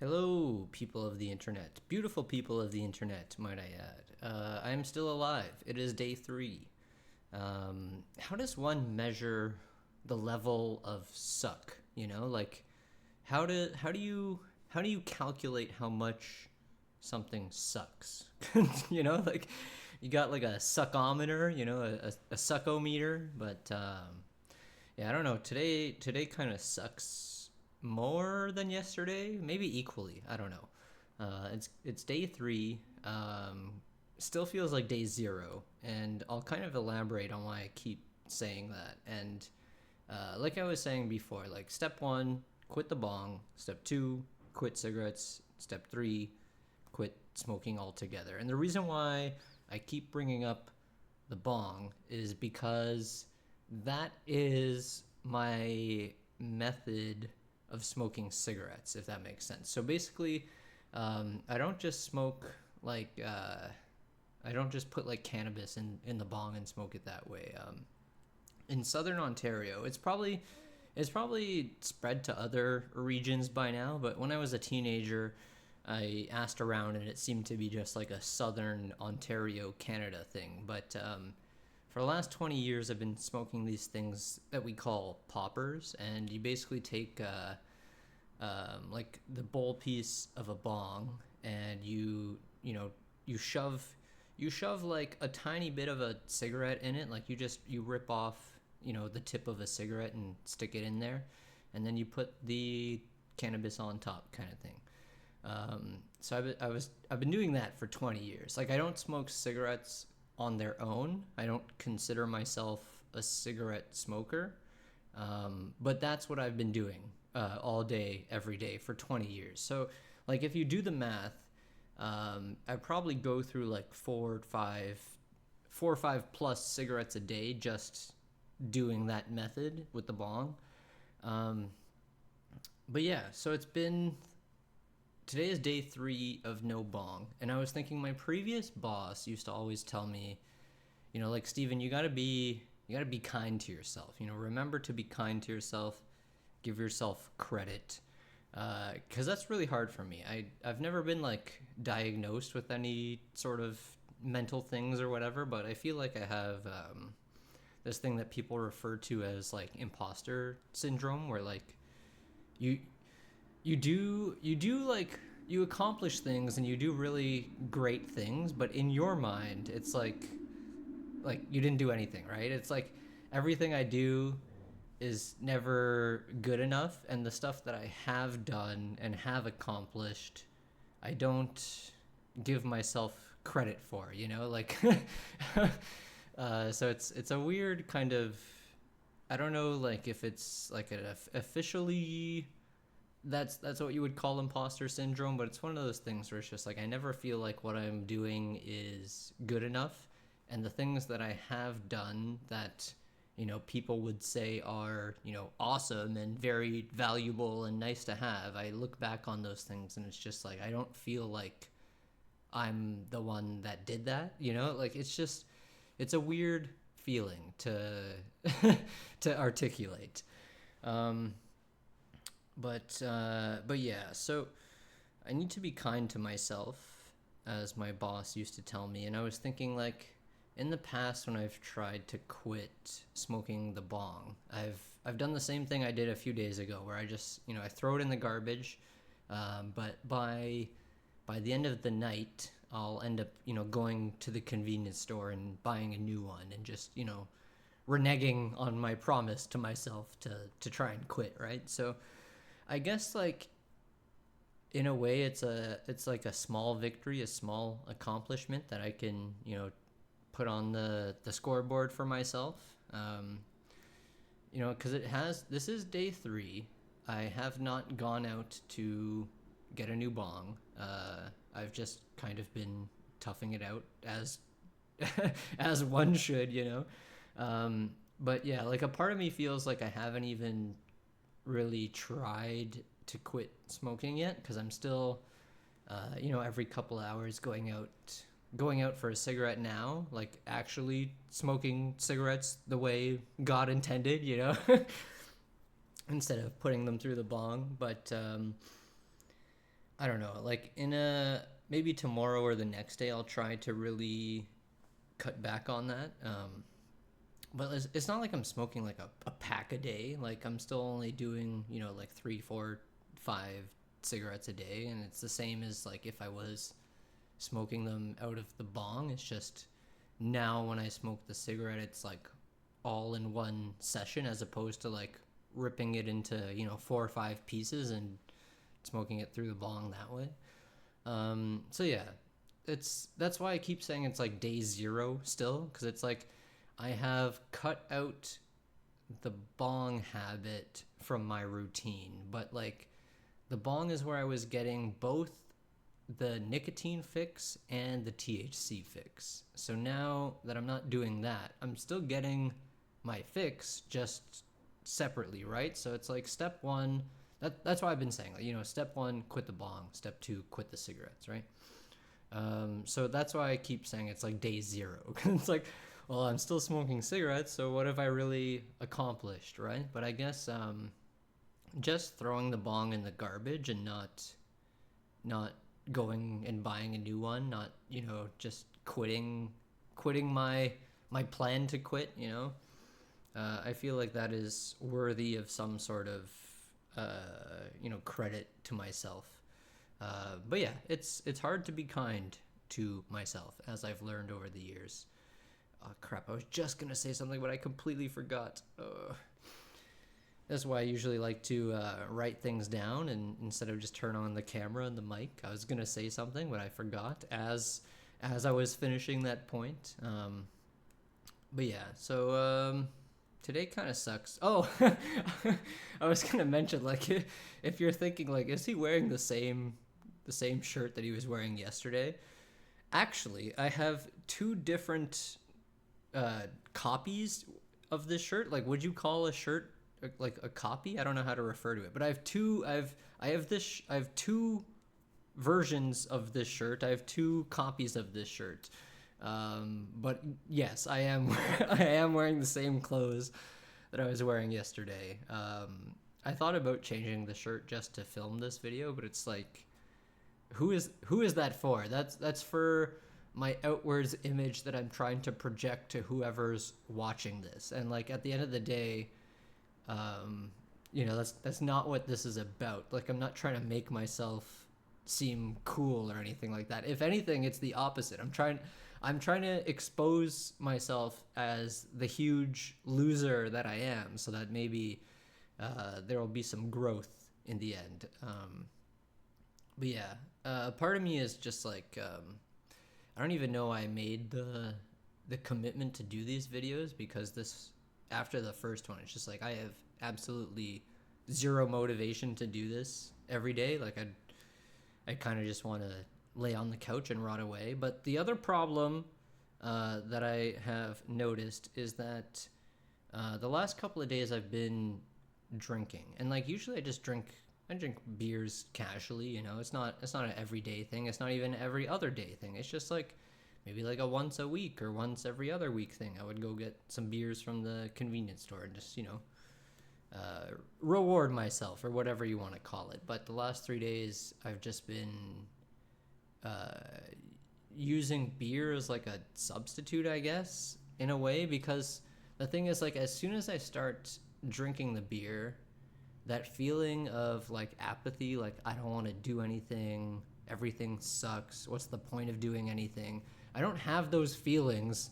Hello, people of the internet. Beautiful people of the internet, might I add. I am still alive. It is day three. How does one measure the level of suck? Like how do you calculate how much something sucks? Like you got like a suckometer, a suckometer, but yeah, I don't know. Today kind of sucks more than yesterday, maybe equally. I don't know. It's day three. Still feels like day zero, and I'll kind of elaborate on why I keep saying that. And like I was saying before, like step one, quit the bong. Step two, quit cigarettes. Step three, quit smoking altogether. And the reason why I keep bringing up the bong is because that is my method of smoking cigarettes, if that makes sense. So basically, I don't just smoke like I don't just put like cannabis in the bong and smoke it that way. In southern Ontario, it's probably spread to other regions by now, but when I was a teenager, I asked around and it seemed to be just like a southern Ontario, Canada thing. But for the last 20 years, I've been smoking these things that we call poppers, and you basically take like the bowl piece of a bong, and you shove like a tiny bit of a cigarette in it, like you rip off the tip of a cigarette and stick it in there, and then you put the cannabis on top, kind of thing. I've been doing that for 20 years. Like I don't smoke cigarettes on their own. I don't consider myself a cigarette smoker. But that's what I've been doing all day, every day for 20 years. So, like, if you do the math, I probably go through like four or five plus cigarettes a day just doing that method with the bong. Um, but yeah, so today is day three of no bong, and I was thinking my previous boss used to always tell me, like Steven, you gotta be kind to yourself. Remember to be kind to yourself. Give yourself credit, because that's really hard for me. I've never been like diagnosed with any sort of mental things or whatever, but I feel like I have this thing that people refer to as like imposter syndrome, where like you you do like you accomplish things and you do really great things, but in your mind it's like you didn't do anything, right? It's like everything I do is never good enough, and the stuff that I have done and have accomplished, I don't give myself credit for, like so it's a weird kind of, I don't know, like if it's like an officially that's what you would call imposter syndrome, but it's one of those things where it's just like I never feel like what I'm doing is good enough, and the things that I have done that people would say are awesome and very valuable and nice to have, I look back on those things and it's just like I don't feel like I'm the one that did that, like it's a weird feeling to to articulate. um but yeah, so I need to be kind to myself, as my boss used to tell me. And I was thinking, like, in the past when I've tried to quit smoking the bong, I've done the same thing I did a few days ago, where I just I throw it in the garbage. But by the end of the night, I'll end up going to the convenience store and buying a new one, and just reneging on my promise to myself to try and quit, right? So I guess, like, in a way it's like a small victory, a small accomplishment that I can put on the scoreboard for myself. Because this is day three. I have not gone out to get a new bong. I've just kind of been toughing it out as as one should, but yeah, like a part of me feels like I haven't even really tried to quit smoking yet, because I'm still every couple hours going out for a cigarette now, like actually smoking cigarettes the way God intended, instead of putting them through the bong. But I don't know, like in a maybe tomorrow or the next day, I'll try to really cut back on that. But it's not like I'm smoking like a pack a day. Like I'm still only doing, like three, four, five cigarettes a day. And it's the same as like if I was smoking them out of the bong. It's just now when I smoke the cigarette, it's like all in one session as opposed to like ripping it into, four or five pieces and smoking it through the bong that way. So yeah, that's why I keep saying it's like day zero still, because it's like I have cut out the bong habit from my routine, but like the bong is where I was getting both the nicotine fix and the THC fix. So now that I'm not doing that, I'm still getting my fix just separately, right? So it's like step one, that's why I've been saying, like, step one, quit the bong. Step two, quit the cigarettes, right? So that's why I keep saying it's like day zero. It's like, well, I'm still smoking cigarettes, so what have I really accomplished, right? But I guess just throwing the bong in the garbage and not going and buying a new one, not just quitting my plan to quit. I feel like that is worthy of some sort of credit to myself. But yeah, it's hard to be kind to myself, as I've learned over the years. Oh crap, I was just gonna say something but I completely forgot. That's why I usually like to write things down, and instead of just turn on the camera and the mic. I was gonna say something but I forgot as I was finishing that point. But yeah, so today kind of sucks. Oh, I was gonna mention, like, if you're thinking like, is he wearing the same shirt that he was wearing yesterday? Actually, I have two different copies of this shirt. Like, would you call a shirt like a copy? I don't know how to refer to it, but I have two. I have two versions of this shirt. I have two copies of this shirt. But yes, I am I am wearing the same clothes that I was wearing yesterday. I thought about changing the shirt just to film this video, but it's like, who is that for? That's for my outwards image that I'm trying to project to whoever's watching this. And like at the end of the day, that's not what this is about. Like, I'm not trying to make myself seem cool or anything like that. If anything, it's the opposite. I'm trying to expose myself as the huge loser that I am, so that maybe there will be some growth in the end. But yeah, part of me is just like, I don't even know I made the commitment to do these videos, because after the first one, it's just like I have absolutely zero motivation to do this every day. Like I kind of just want to lay on the couch and rot away. But the other problem that I have noticed is that the last couple of days I've been drinking, and like usually I drink beers casually. It's not an everyday thing. It's not even every other day thing. It's just like maybe like a once a week or once every other week thing. I would go get some beers from the convenience store and just reward myself, or whatever you want to call it. But the last 3 days I've just been using beer as like a substitute, I guess, in a way, because the thing is, like, as soon as I start drinking the beer, that feeling of like apathy, like I don't want to do anything, everything sucks, what's the point of doing anything, I don't have those feelings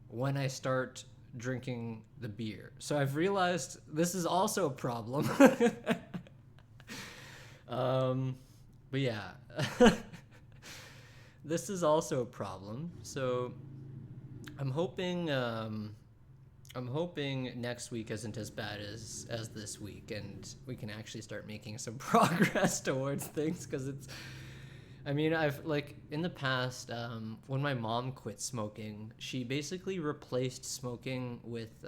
when I start drinking the beer. So I've realized this is also a problem. But yeah. This is also a problem. So I'm hoping next week isn't as bad as this week, and we can actually start making some progress towards things, because I've, like, in the past, when my mom quit smoking, she basically replaced smoking with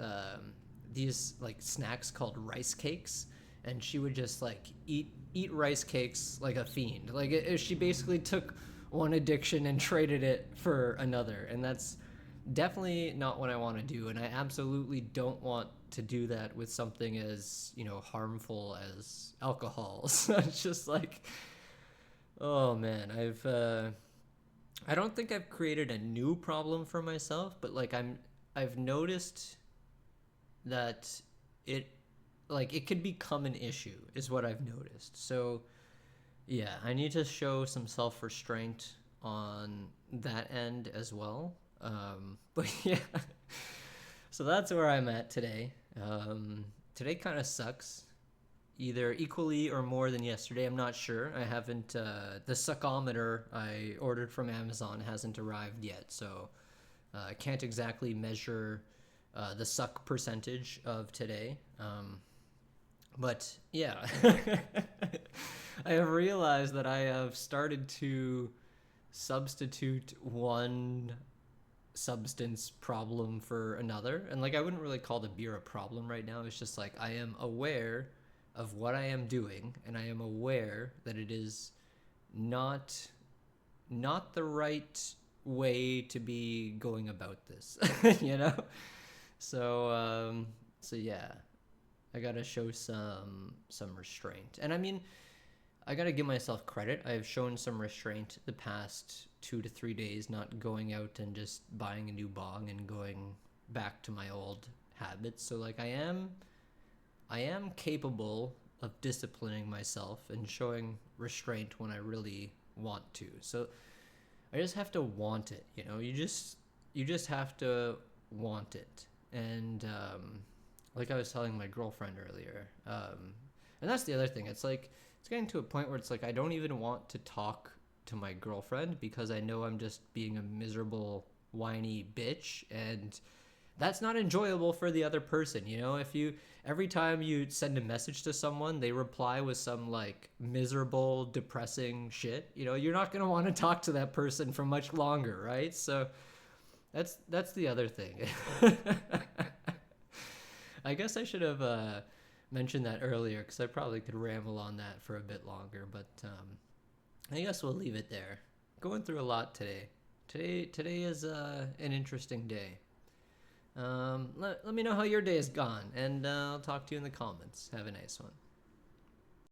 these like snacks called rice cakes, and she would just like eat rice cakes like a fiend. Like she basically took one addiction and traded it for another, and that's definitely not what I want to do. And I absolutely don't want to do that with something as harmful as alcohol. So it's just like, Oh man, I don't think I've created a new problem for myself, but like I've noticed that it it could become an issue is what I've noticed. So, yeah, I need to show some self-restraint on that end as well. But yeah. So that's where I'm at today. Today kind of sucks, either equally or more than yesterday. I'm not sure. I haven't. The suckometer I ordered from Amazon hasn't arrived yet, so I can't exactly measure the suck percentage of today. But yeah, I have realized that I have started to substitute one substance problem for another. And like I wouldn't really call the beer a problem right now. It's just like I am aware of what I am doing and I am aware that it is not not the right way to be going about this. you know? So so yeah, I got to show some restraint. And I mean, I gotta give myself credit. I have shown some restraint the past 2 to 3 days, not going out and just buying a new bong and going back to my old habits. So like I am capable of disciplining myself and showing restraint when I really want to. So I just have to want it, you know. You just have to want it. And like I was telling my girlfriend earlier, and that's the other thing. It's like it's getting to a point where it's like I don't even want to talk to my girlfriend because I know I'm just being a miserable, whiny bitch, and that's not enjoyable for the other person. You know, if you every time you send a message to someone, they reply with some like miserable, depressing shit. You know, you're not gonna want to talk to that person for much longer, right? So that's the other thing. I guess I should have mentioned that earlier because I probably could ramble on that for a bit longer, but I guess we'll leave it there. Going through a lot today. Today is an interesting day. Let me know how your day has gone, and I'll talk to you in the comments. Have a nice one.